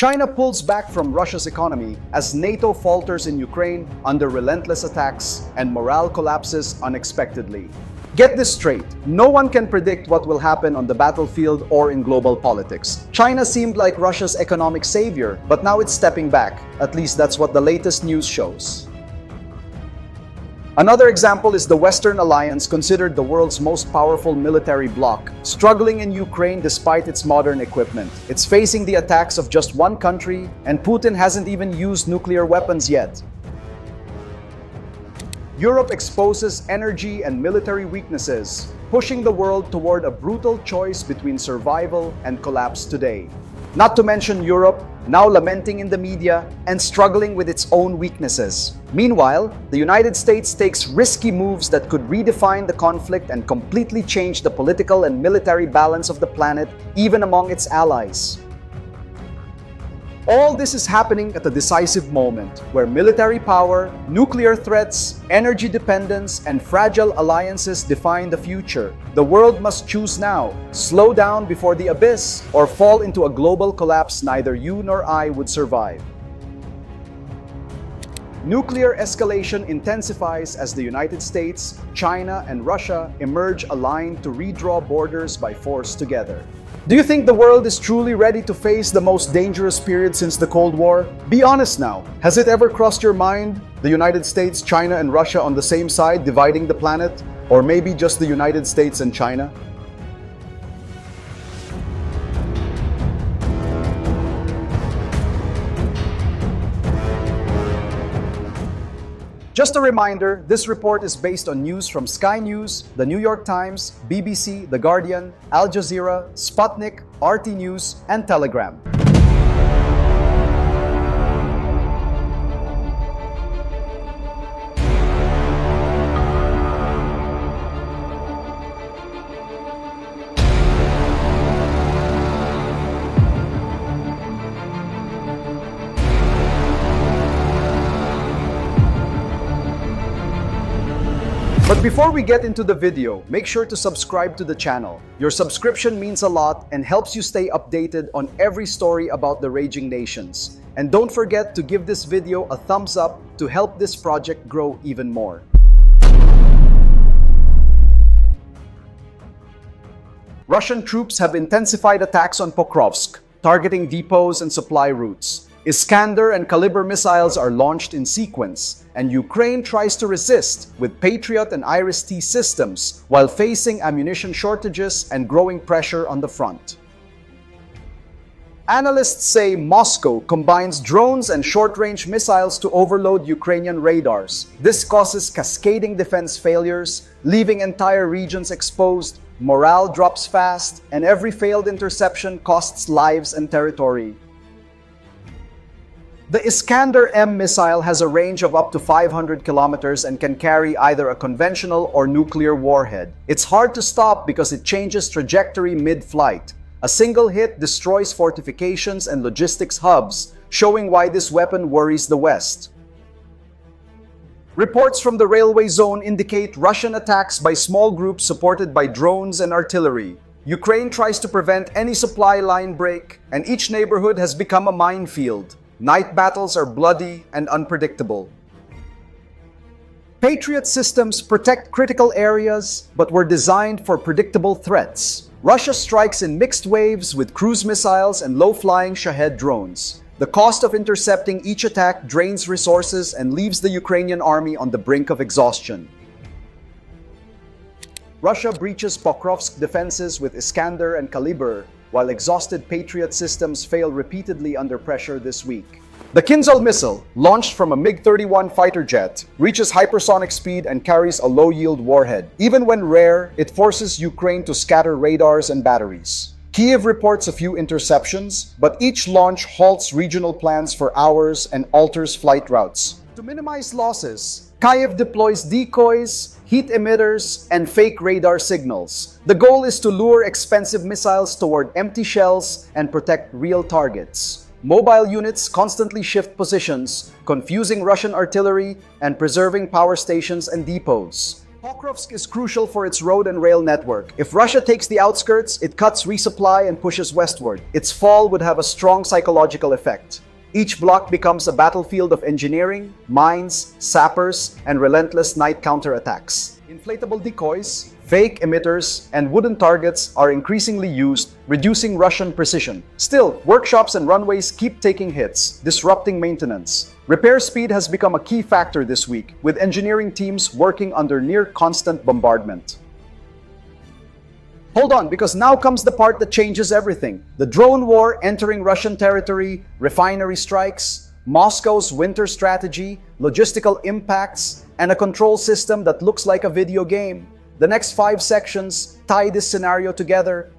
China pulls back from Russia's economy as NATO falters in Ukraine under relentless attacks and morale collapses unexpectedly. Get this straight, no one can predict what will happen on the battlefield or in global politics. China seemed like Russia's economic savior, but now it's stepping back. At least that's what the latest news shows. Another example is the Western alliance, considered the world's most powerful military bloc, struggling in Ukraine despite its modern equipment. It's facing the attacks of just one country, and Putin hasn't even used nuclear weapons yet. Europe exposes energy and military weaknesses, pushing the world toward a brutal choice between survival and collapse today. Not to mention Europe, now lamenting in the media and struggling with its own weaknesses. Meanwhile, the United States takes risky moves that could redefine the conflict and completely change the political and military balance of the planet, even among its allies. All this is happening at a decisive moment where military power, nuclear threats, energy dependence, and fragile alliances define the future. The world must choose now: slow down before the abyss, or fall into a global collapse neither you nor I would survive. Nuclear escalation intensifies as the United States, China, and Russia emerge aligned to redraw borders by force together. Do you think the world is truly ready to face the most dangerous period since the Cold War? Be honest now. Has it ever crossed your mind? The United States, China, and Russia on the same side dividing the planet? Or maybe just the United States and China? Just a reminder, this report is based on news from Sky News, The New York Times, BBC, The Guardian, Al Jazeera, Sputnik, RT News, and Telegram. But before we get into the video, make sure to subscribe to the channel. Your subscription means a lot and helps you stay updated on every story about the raging nations. And don't forget to give this video a thumbs up to help this project grow even more. Russian troops have intensified attacks on Pokrovsk, targeting depots and supply routes. Iskander and Kalibr missiles are launched in sequence, and Ukraine tries to resist with Patriot and Iris-T systems while facing ammunition shortages and growing pressure on the front. Analysts say Moscow combines drones and short-range missiles to overload Ukrainian radars. This causes cascading defense failures, leaving entire regions exposed, morale drops fast, and every failed interception costs lives and territory. The Iskander-M missile has a range of up to 500 kilometers and can carry either a conventional or nuclear warhead. It's hard to stop because it changes trajectory mid-flight. A single hit destroys fortifications and logistics hubs, showing why this weapon worries the West. Reports from the railway zone indicate Russian attacks by small groups supported by drones and artillery. Ukraine tries to prevent any supply line break, and each neighborhood has become a minefield. Night battles are bloody and unpredictable. Patriot systems protect critical areas, but were designed for predictable threats. Russia strikes in mixed waves with cruise missiles and low-flying Shahed drones. The cost of intercepting each attack drains resources and leaves the Ukrainian army on the brink of exhaustion. Russia breaches Pokrovsk defenses with Iskander and Kalibr, while exhausted Patriot systems fail repeatedly under pressure this week. The Kinzhal missile, launched from a MiG-31 fighter jet, reaches hypersonic speed and carries a low-yield warhead. Even when rare, it forces Ukraine to scatter radars and batteries. Kyiv reports a few interceptions, but each launch halts regional plans for hours and alters flight routes. To minimize losses, Kyiv deploys decoys, heat emitters, and fake radar signals. The goal is to lure expensive missiles toward empty shells and protect real targets. Mobile units constantly shift positions, confusing Russian artillery and preserving power stations and depots. Pokrovsk is crucial for its road and rail network. If Russia takes the outskirts, it cuts resupply and pushes westward. Its fall would have a strong psychological effect. Each block becomes a battlefield of engineering, mines, sappers, and relentless night counterattacks. Inflatable decoys, fake emitters, and wooden targets are increasingly used, reducing Russian precision. Still, workshops and runways keep taking hits, disrupting maintenance. Repair speed has become a key factor this week, with engineering teams working under near-constant bombardment. Hold on, because now comes the part that changes everything. The drone war entering Russian territory, refinery strikes, Moscow's winter strategy, logistical impacts, and a control system that looks like a video game. The next 5 sections tie this scenario together.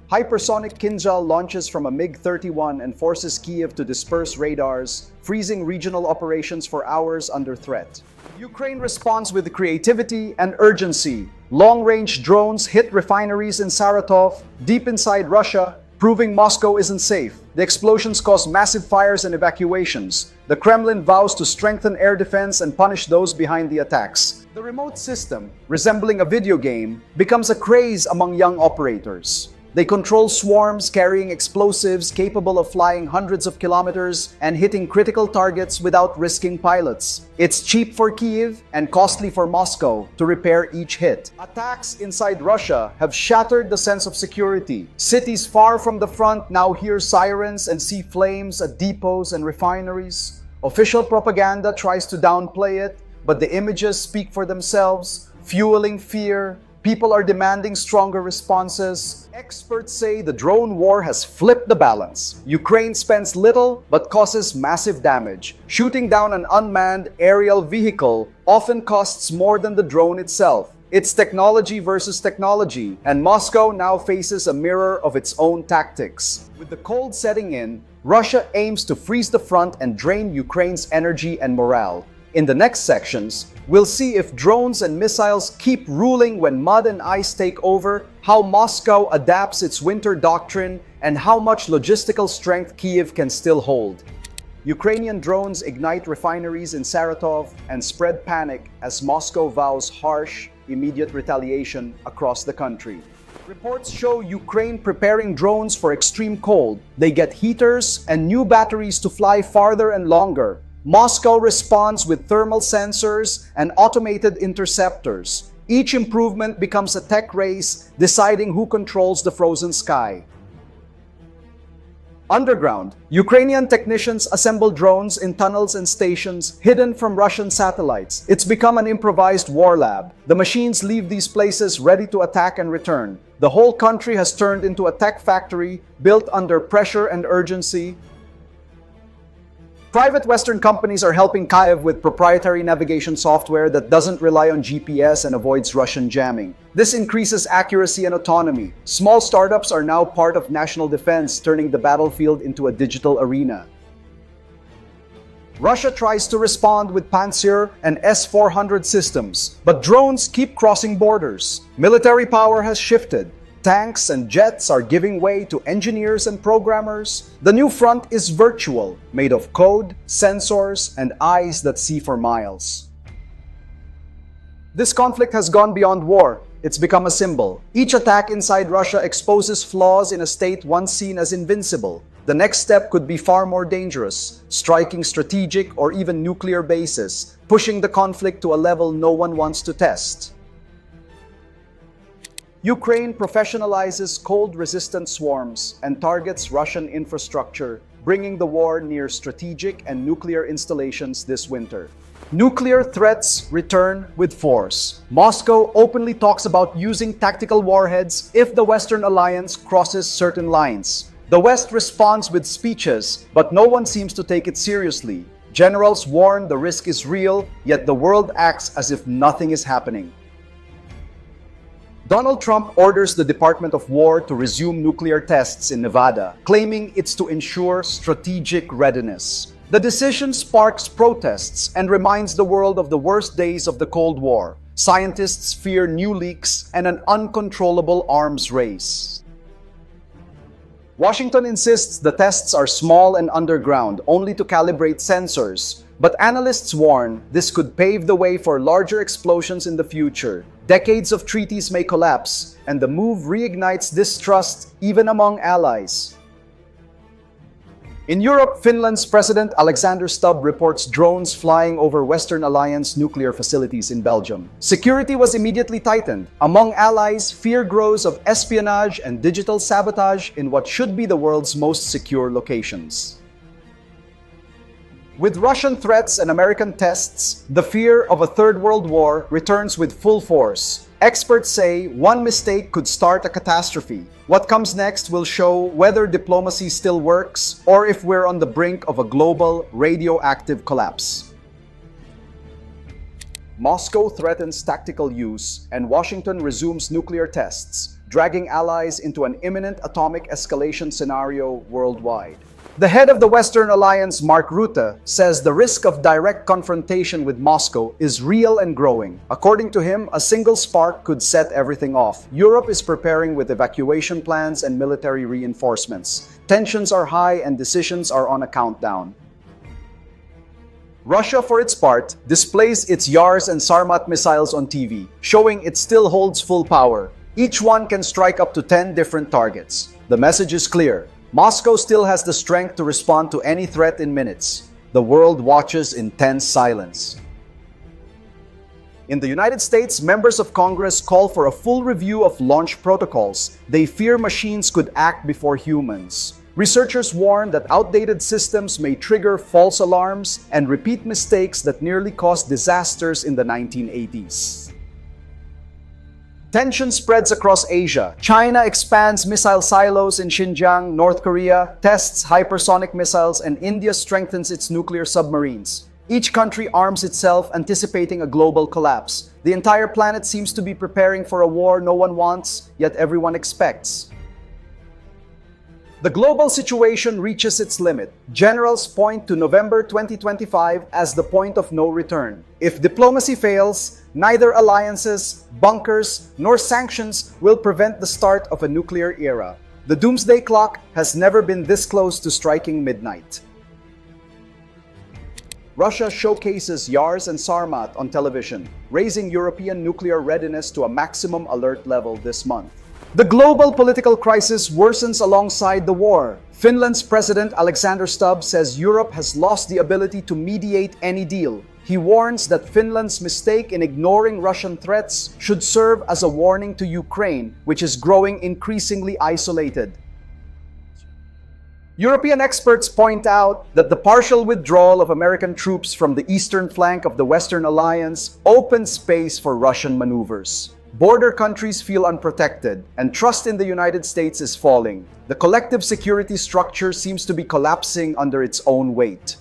Hypersonic Kinzhal launches from a MiG-31 and forces Kiev to disperse radars, freezing regional operations for hours under threat. Ukraine responds with creativity and urgency. Long-range drones hit refineries in Saratov, deep inside Russia, proving Moscow isn't safe. The explosions cause massive fires and evacuations. The Kremlin vows to strengthen air defense and punish those behind the attacks. The remote system, resembling a video game, becomes a craze among young operators. They control swarms carrying explosives capable of flying hundreds of kilometers and hitting critical targets without risking pilots. It's cheap for Kiev and costly for Moscow to repair each hit. Attacks inside Russia have shattered the sense of security. Cities far from the front now hear sirens and see flames at depots and refineries. Official propaganda tries to downplay it, but the images speak for themselves, fueling fear. People are demanding stronger responses. Experts say the drone war has flipped the balance. Ukraine spends little but causes massive damage. Shooting down an unmanned aerial vehicle often costs more than the drone itself. It's technology versus technology, and Moscow now faces a mirror of its own tactics. With the cold setting in, Russia aims to freeze the front and drain Ukraine's energy and morale. In the next sections, we'll see if drones and missiles keep ruling when mud and ice take over, how Moscow adapts its winter doctrine, and how much logistical strength Kiev can still hold. Ukrainian drones ignite refineries in Saratov and spread panic as Moscow vows harsh, immediate retaliation across the country. Reports show Ukraine preparing drones for extreme cold. They get heaters and new batteries to fly farther and longer. Moscow responds with thermal sensors and automated interceptors. Each improvement becomes a tech race, deciding who controls the frozen sky. Underground, Ukrainian technicians assemble drones in tunnels and stations hidden from Russian satellites. It's become an improvised war lab. The machines leave these places ready to attack and return. The whole country has turned into a tech factory built under pressure and urgency. Private Western companies are helping Kiev with proprietary navigation software that doesn't rely on GPS and avoids Russian jamming. This increases accuracy and autonomy. Small startups are now part of national defense, turning the battlefield into a digital arena. Russia tries to respond with Pantsir and S-400 systems, but drones keep crossing borders. Military power has shifted. Tanks and jets are giving way to engineers and programmers. The new front is virtual, made of code, sensors, and eyes that see for miles. This conflict has gone beyond war. It's become a symbol. Each attack inside Russia exposes flaws in a state once seen as invincible. The next step could be far more dangerous, striking strategic or even nuclear bases, pushing the conflict to a level no one wants to test. Ukraine professionalizes cold-resistant swarms and targets Russian infrastructure, bringing the war near strategic and nuclear installations this winter. Nuclear threats return with force. Moscow openly talks about using tactical warheads if the Western alliance crosses certain lines. The West responds with speeches, but no one seems to take it seriously. Generals warn the risk is real, yet the world acts as if nothing is happening. Donald Trump orders the Department of War to resume nuclear tests in Nevada, claiming it's to ensure strategic readiness. The decision sparks protests and reminds the world of the worst days of the Cold War. Scientists fear new leaks and an uncontrollable arms race. Washington insists the tests are small and underground, only to calibrate sensors. But analysts warn this could pave the way for larger explosions in the future. Decades of treaties may collapse, and the move reignites distrust even among allies. In Europe, Finland's President Alexander Stubb reports drones flying over Western Alliance nuclear facilities in Belgium. Security was immediately tightened. Among allies, fear grows of espionage and digital sabotage in what should be the world's most secure locations. With Russian threats and American tests, the fear of a third world war returns with full force. Experts say one mistake could start a catastrophe. What comes next will show whether diplomacy still works or if we're on the brink of a global radioactive collapse. Moscow threatens tactical use, and Washington resumes nuclear tests, dragging allies into an imminent atomic escalation scenario worldwide. The head of the Western Alliance, Mark Rutte, says the risk of direct confrontation with Moscow is real and growing. According to him, a single spark could set everything off. Europe is preparing with evacuation plans and military reinforcements. Tensions are high and decisions are on a countdown. Russia, for its part, displays its Yars and Sarmat missiles on TV, showing it still holds full power. Each one can strike up to 10 different targets. The message is clear. Moscow still has the strength to respond to any threat in minutes. The world watches in tense silence. In the United States, members of Congress call for a full review of launch protocols. They fear machines could act before humans. Researchers warn that outdated systems may trigger false alarms and repeat mistakes that nearly caused disasters in the 1980s. Tension spreads across Asia. China expands missile silos in Xinjiang, North Korea tests hypersonic missiles, and India strengthens its nuclear submarines. Each country arms itself, anticipating a global collapse. The entire planet seems to be preparing for a war no one wants, yet everyone expects. The global situation reaches its limit. Generals point to November 2025 as the point of no return. If diplomacy fails, neither alliances, bunkers, nor sanctions will prevent the start of a nuclear era. The doomsday clock has never been this close to striking midnight. Russia showcases Yars and Sarmat on television, raising European nuclear readiness to a maximum alert level this month. The global political crisis worsens alongside the war. Finland's President Alexander Stubb says Europe has lost the ability to mediate any deal. He warns that Finland's mistake in ignoring Russian threats should serve as a warning to Ukraine, which is growing increasingly isolated. European experts point out that the partial withdrawal of American troops from the eastern flank of the Western Alliance opens space for Russian maneuvers. Border countries feel unprotected, and trust in the United States is falling. The collective security structure seems to be collapsing under its own weight.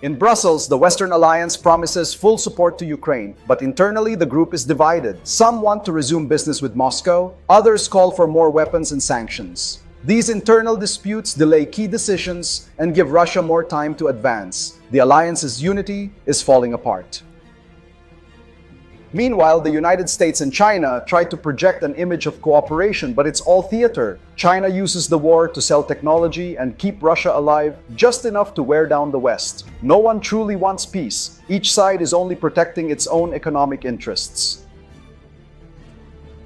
In Brussels, the Western Alliance promises full support to Ukraine, but internally the group is divided. Some want to resume business with Moscow, others call for more weapons and sanctions. These internal disputes delay key decisions and give Russia more time to advance. The alliance's unity is falling apart. Meanwhile, the United States and China try to project an image of cooperation, but it's all theater. China uses the war to sell technology and keep Russia alive just enough to wear down the West. No one truly wants peace. Each side is only protecting its own economic interests.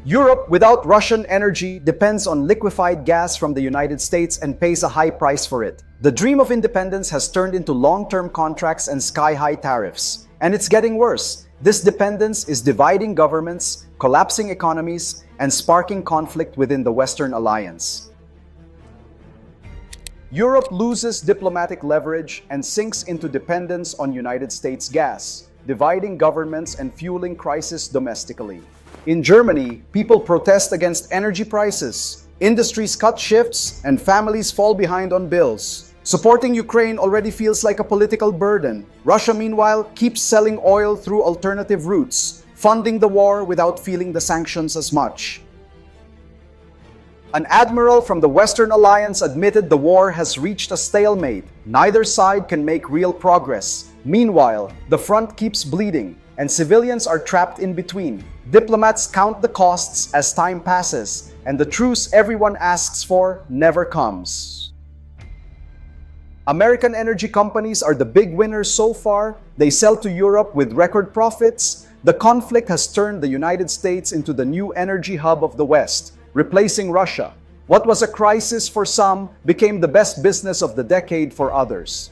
Europe, without Russian energy, depends on liquefied gas from the United States and pays a high price for it. The dream of independence has turned into long-term contracts and sky-high tariffs. And it's getting worse. This dependence is dividing governments, collapsing economies, and sparking conflict within the Western Alliance. Europe loses diplomatic leverage and sinks into dependence on United States gas, dividing governments and fueling crisis domestically. In Germany, people protest against energy prices. Industries cut shifts and families fall behind on bills. Supporting Ukraine already feels like a political burden. Russia, meanwhile, keeps selling oil through alternative routes, funding the war without feeling the sanctions as much. An admiral from the Western Alliance admitted the war has reached a stalemate. Neither side can make real progress. Meanwhile, the front keeps bleeding, and civilians are trapped in between. Diplomats count the costs as time passes, and the truce everyone asks for never comes. American energy companies are the big winners so far. They sell to Europe with record profits. The conflict has turned the United States into the new energy hub of the West, replacing Russia. What was a crisis for some became the best business of the decade for others.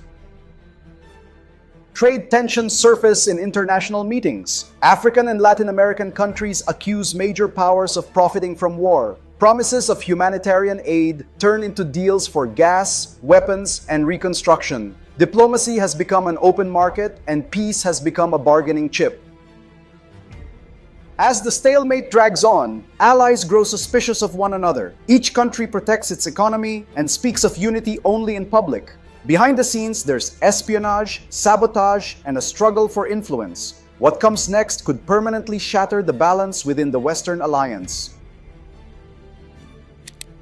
Trade tensions surface in international meetings. African and Latin American countries accuse major powers of profiting from war. Promises of humanitarian aid turn into deals for gas, weapons, and reconstruction. Diplomacy has become an open market, and peace has become a bargaining chip. As the stalemate drags on, allies grow suspicious of one another. Each country protects its economy and speaks of unity only in public. Behind the scenes, there's espionage, sabotage, and a struggle for influence. What comes next could permanently shatter the balance within the Western alliance.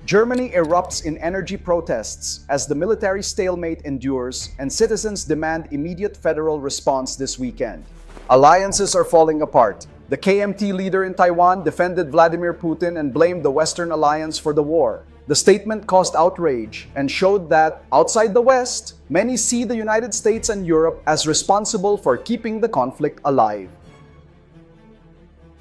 Germany erupts in energy protests as the military stalemate endures and citizens demand immediate federal response this weekend. Alliances are falling apart. The KMT leader in Taiwan defended Vladimir Putin and blamed the Western alliance for the war. The statement caused outrage and showed that, outside the West, many see the United States and Europe as responsible for keeping the conflict alive.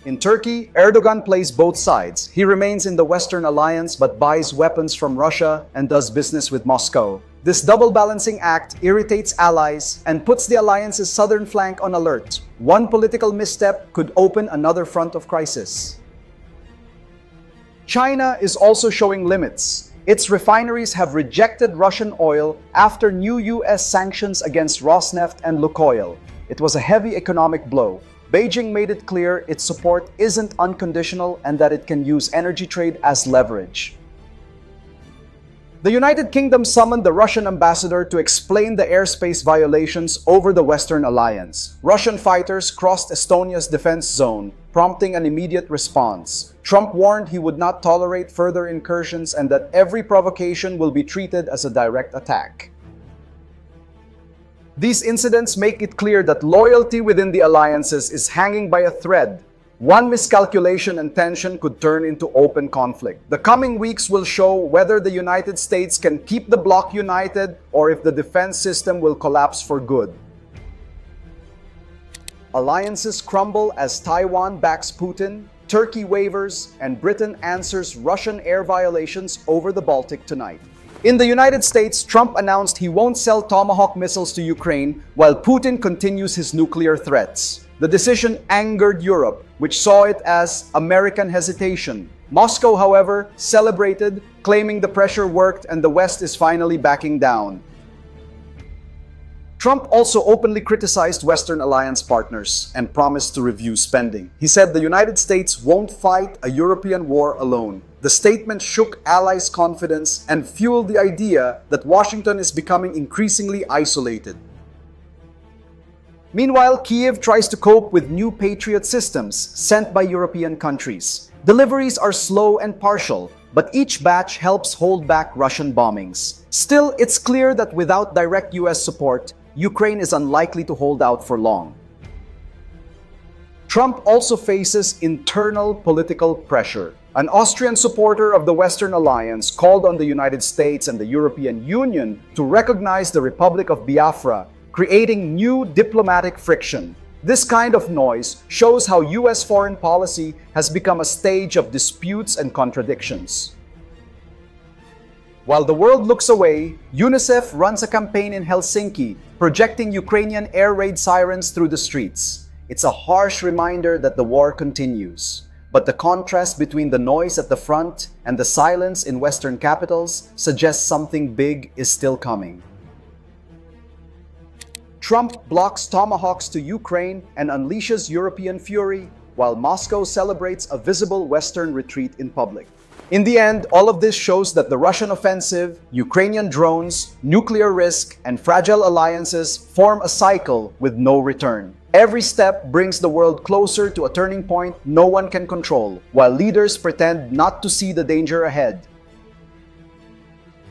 In Turkey, Erdogan plays both sides. He remains in the Western alliance but buys weapons from Russia and does business with Moscow. This double-balancing act irritates allies and puts the alliance's southern flank on alert. One political misstep could open another front of crisis. China is also showing limits. Its refineries have rejected Russian oil after new US sanctions against Rosneft and Lukoil. It was a heavy economic blow. Beijing made it clear its support isn't unconditional and that it can use energy trade as leverage. The United Kingdom summoned the Russian ambassador to explain the airspace violations over the Western alliance. Russian fighters crossed Estonia's defense zone, prompting an immediate response. Trump warned he would not tolerate further incursions and that every provocation will be treated as a direct attack. These incidents make it clear that loyalty within the alliances is hanging by a thread. One miscalculation and tension could turn into open conflict. The coming weeks will show whether the United States can keep the bloc united or if the defense system will collapse for good. Alliances crumble as Taiwan backs Putin, Turkey wavers, and Britain answers Russian air violations over the Baltic tonight. In the United States, Trump announced he won't sell Tomahawk missiles to Ukraine while Putin continues his nuclear threats. The decision angered Europe, which saw it as American hesitation. Moscow, however, celebrated, claiming the pressure worked and the West is finally backing down. Trump also openly criticized Western alliance partners and promised to review spending. He said the United States won't fight a European war alone. The statement shook allies' confidence and fueled the idea that Washington is becoming increasingly isolated. Meanwhile, Kyiv tries to cope with new Patriot systems sent by European countries. Deliveries are slow and partial, but each batch helps hold back Russian bombings. Still, it's clear that without direct US support, Ukraine is unlikely to hold out for long. Trump also faces internal political pressure. An Austrian supporter of the Western alliance called on the United States and the European Union to recognize the Republic of Biafra, creating new diplomatic friction. This kind of noise shows how US foreign policy has become a stage of disputes and contradictions. While the world looks away, UNICEF runs a campaign in Helsinki, projecting Ukrainian air raid sirens through the streets. It's a harsh reminder that the war continues. But the contrast between the noise at the front and the silence in Western capitals suggests something big is still coming. Trump blocks Tomahawks to Ukraine and unleashes European fury, while Moscow celebrates a visible Western retreat in public. In the end, all of this shows that the Russian offensive, Ukrainian drones, nuclear risk, and fragile alliances form a cycle with no return. Every step brings the world closer to a turning point no one can control, while leaders pretend not to see the danger ahead.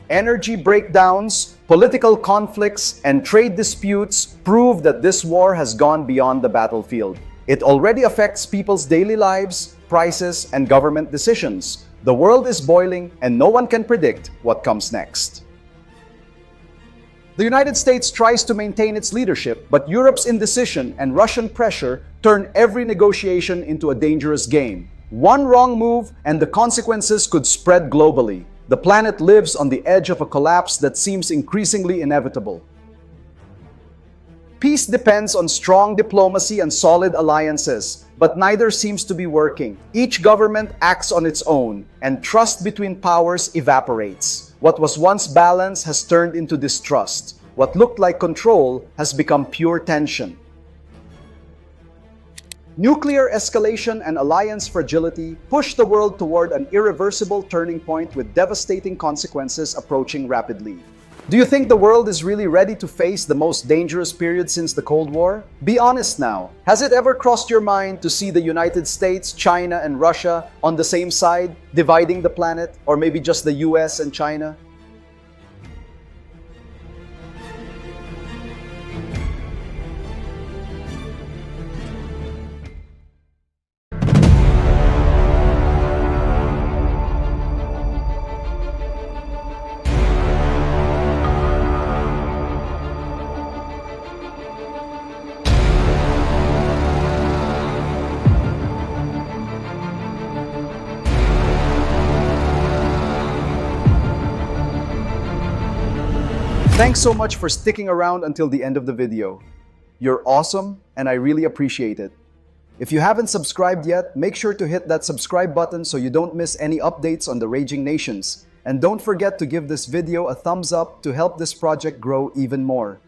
Energy breakdowns, political conflicts, and trade disputes prove that this war has gone beyond the battlefield. It already affects people's daily lives, prices, and government decisions. The world is boiling, and no one can predict what comes next. The United States tries to maintain its leadership, but Europe's indecision and Russian pressure turn every negotiation into a dangerous game. One wrong move, and the consequences could spread globally. The planet lives on the edge of a collapse that seems increasingly inevitable. Peace depends on strong diplomacy and solid alliances, but neither seems to be working. Each government acts on its own, and trust between powers evaporates. What was once balance has turned into distrust. What looked like control has become pure tension. Nuclear escalation and alliance fragility push the world toward an irreversible turning point with devastating consequences approaching rapidly. Do you think the world is really ready to face the most dangerous period since the Cold War? Be honest now. Has it ever crossed your mind to see the United States, China, and Russia on the same side, dividing the planet? Or maybe just the US and China? Thanks so much for sticking around until the end of the video. You're awesome, and I really appreciate it. If you haven't subscribed yet, make sure to hit that subscribe button so you don't miss any updates on the raging nations. And don't forget to give this video a thumbs up to help this project grow even more.